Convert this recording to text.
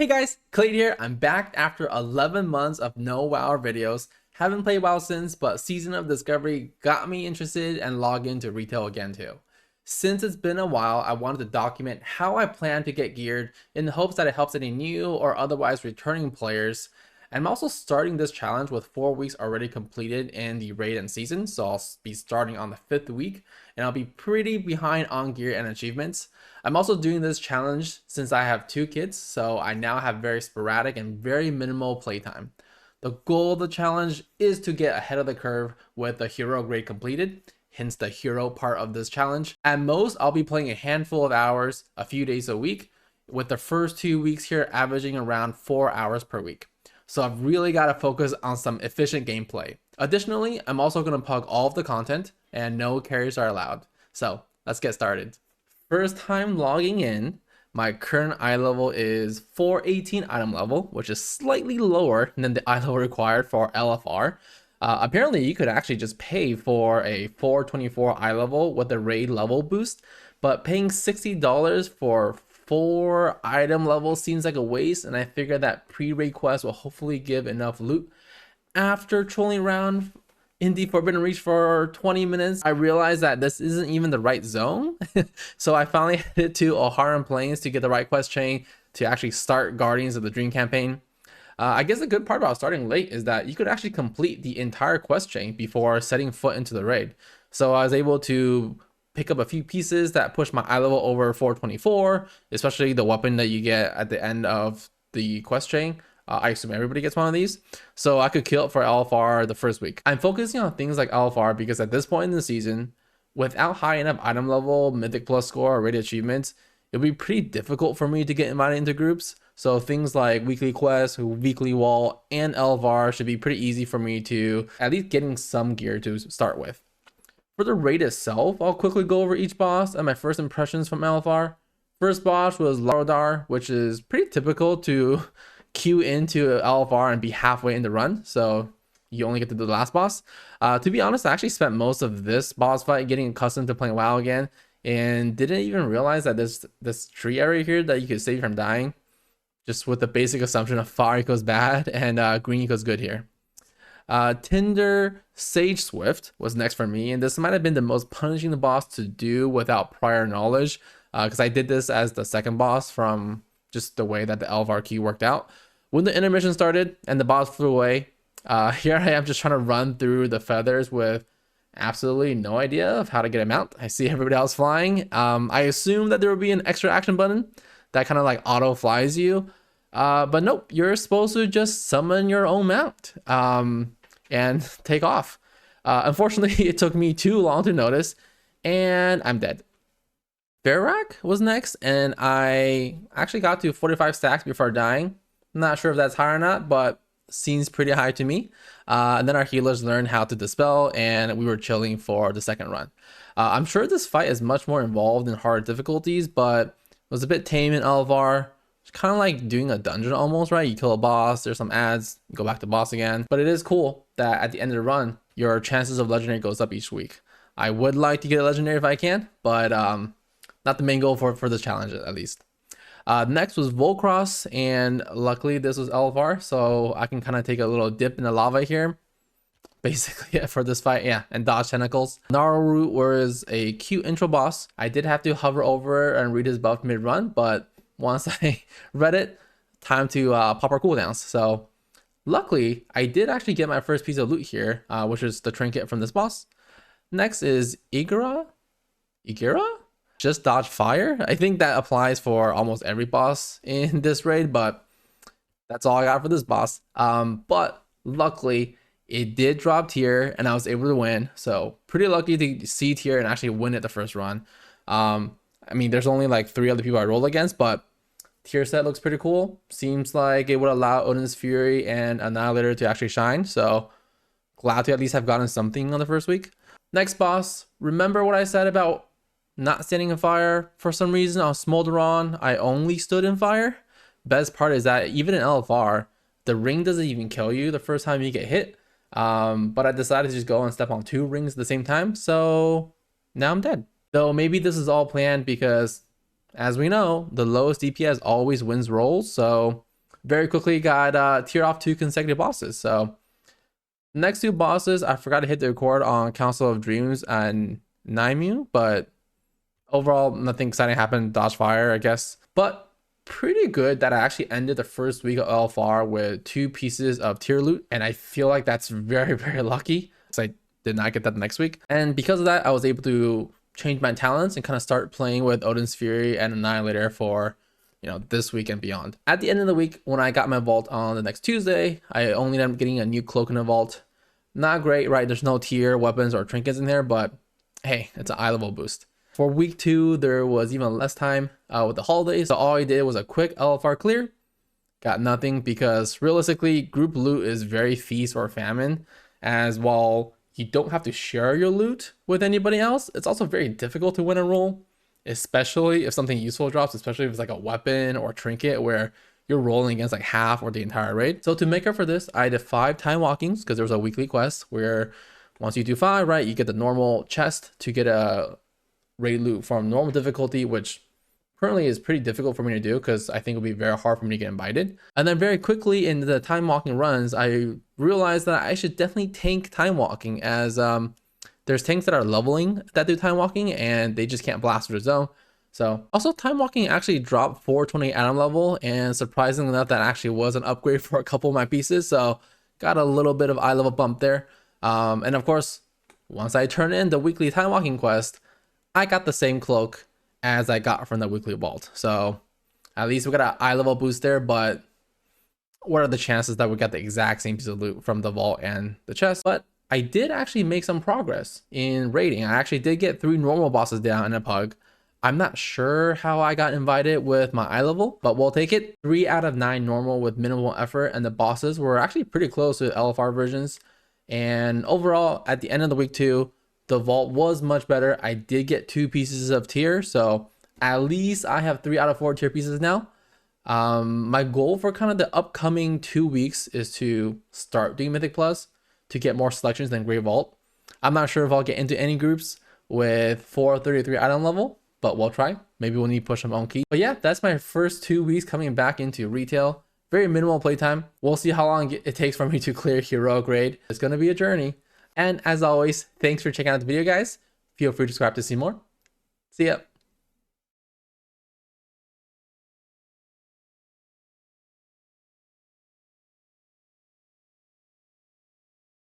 Hey guys, Kelade here. I'm back after 11 months of no WoW videos. Haven't played WoW since, but Season of Discovery got me interested and logged into retail again too. Since it's been a while, I wanted to document how I plan to get geared in the hopes that it helps any new or otherwise returning players. I'm also starting this challenge with 4 weeks already completed in the raid and season, so I'll be starting on the 5th week, and I'll be pretty behind on gear and achievements. I'm also doing this challenge since I have 2 kids, so I now have very sporadic and very minimal playtime. The goal of the challenge is to get ahead of the curve with the hero grade completed, hence the hero part of this challenge. At most, I'll be playing a handful of hours, a few days a week, with the first 2 weeks here averaging around 4 hours per week. So I've really got to focus on some efficient gameplay. Additionally, I'm also going to pug all of the content and no carries are allowed. So let's get started. First time logging in, my current eye level is 418 item level, which is slightly lower than the eye level required for LFR. Apparently you could actually just pay for a 424 eye level with a raid level boost, but paying $60 for 4 item levels seems like a waste, and I figure that pre-raid quest will hopefully give enough loot. After trolling around in the Forbidden Reach for 20 minutes, I realized that this isn't even the right zone. So I finally headed to Oharan Plains to get the right quest chain to actually start Guardians of the Dream campaign. I guess the good part about starting late is that you could actually complete the entire quest chain before setting foot into the raid. So I was able to pick up a few pieces that push my eye level over 424, especially the weapon that you get at the end of the quest chain. I assume everybody gets one of these, so I could kill it for LFR the first week. I'm focusing on things like LFR because at this point in the season, without high enough item level, mythic plus score, or raid achievements, it'll be pretty difficult for me to get invited into groups. So things like weekly quests, weekly wall, and LFR should be pretty easy for me to at least getting some gear to start with. For the raid itself, I'll quickly go over each boss and my first impressions from LFR. First boss was Larodar, which is pretty typical to queue into LFR and be halfway in the run, so you only get to do the last boss. To be honest, I actually spent most of this boss fight getting accustomed to playing WoW again, and didn't even realize that there's this tree area here that you could save from dying, just with the basic assumption of fire equals bad and green equals good here. Tinder Sage Swift was next for me, and this might have been the most punishing boss to do without prior knowledge, because I did this as the second boss from just the way that the LFR key worked out. When the intermission started and the boss flew away, here I am just trying to run through the feathers with absolutely no idea of how to get him out. I see everybody else flying. I assume that there will be an extra action button that kind of like auto flies you, but nope, you're supposed to just summon your own mount and take off. Unfortunately, it took me too long to notice, and I'm dead. Barak was next, and I actually got to 45 stacks before dying. I'm not sure if that's high or not, but seems pretty high to me. And then our healers learned how to dispel, and we were chilling for the second run. I'm sure this fight is much more involved in hard difficulties, but it was a bit tame in LFR. It's kind of like doing a dungeon almost, right? You kill a boss, there's some ads, you go back to boss again. But it is cool that at the end of the run, your chances of legendary goes up each week. I would like to get a legendary if I can, but not the main goal for this challenge at least. Next was Volcross, and luckily this was LFR, so I can kind of take a little dip in the lava here. Basically, for this fight, yeah, and dodge tentacles. Gnarlroot was a cute intro boss. I did have to hover over and read his buff mid-run, but once I read it, time to pop our cooldowns. So luckily, I did actually get my first piece of loot here, which is the trinket from this boss. Next is Igira? Just dodge fire. I think that applies for almost every boss in this raid, but that's all I got for this boss. But luckily it did drop tier and I was able to win, so pretty lucky to see tier and actually win it the first run. I mean, there's only like 3 other people I rolled against, but tier set looks pretty cool. Seems like it would allow Odin's Fury and Annihilator to actually shine, so glad to at least have gotten something on the first week. Next boss, remember what I said about not standing in fire? For some reason on Smolderon, I only stood in fire. Best part is that even in LFR, the ring doesn't even kill you the first time you get hit. But I decided to just go and step on 2 rings at the same time, so now I'm dead. Though maybe this is all planned because, as we know, the lowest DPS always wins rolls, so very quickly got tiered off 2 consecutive bosses. So next 2 bosses, I forgot to hit the record on Council of Dreams and Naimu, but overall nothing exciting happened. Dodge fire, I guess. But pretty good that I actually ended the first week of LFR with 2 pieces of tier loot, and I feel like that's very, very lucky because I did not get that the next week. And because of that, I was able to change my talents and kind of start playing with Odin's Fury and Annihilator for, you know, this week and beyond. At the end of the week, when I got my vault on the next Tuesday, I only ended up getting a new cloak in the vault. Not great, right? There's no tier weapons or trinkets in there, but hey, it's an eye level boost. For week 2, there was even less time with the holidays, so all I did was a quick LFR clear. Got nothing because realistically, group loot is very feast or famine, as while you don't have to share your loot with anybody else, it's also very difficult to win a roll, especially if something useful drops, especially if it's like a weapon or a trinket where you're rolling against like half or the entire raid. So to make up for this, I did 5 time walkings because there was a weekly quest where once you do 5, right, you get the normal chest to get a raid loot from normal difficulty, which currently is pretty difficult for me to do because I think it'll be very hard for me to get invited. And then very quickly in the time walking runs, I realized that I should definitely tank time walking, as there's tanks that are leveling that do time walking and they just can't blast through the zone. So also time walking actually dropped 420 atom level, and surprisingly enough, that actually was an upgrade for a couple of my pieces. So got a little bit of eye level bump there. And of course, once I turn in the weekly time walking quest, I got the same cloak as I got from the weekly vault. So at least we got an eye level boost there, but what are the chances that we got the exact same piece of loot from the vault and the chest? But I did actually make some progress in raiding. I actually did get 3 normal bosses down in a pug. I'm not sure how I got invited with my eye level, but we'll take it. 3 out of 9 normal with minimal effort, and the bosses were actually pretty close to LFR versions. And overall, at the end of the week 2, the vault was much better. I did get 2 pieces of tier, so at least I have 3 out of 4 tier pieces now. My goal for kind of the upcoming 2 weeks is to start doing Mythic Plus to get more selections than Great Vault. I'm not sure if I'll get into any groups with 433 item level, but we'll try. Maybe we'll need to push some on key. But yeah, that's my first 2 weeks coming back into retail. Very minimal playtime. We'll see how long it takes for me to clear Heroic Raid. It's going to be a journey. And as always, thanks for checking out the video, guys. Feel free to subscribe to see more. See ya.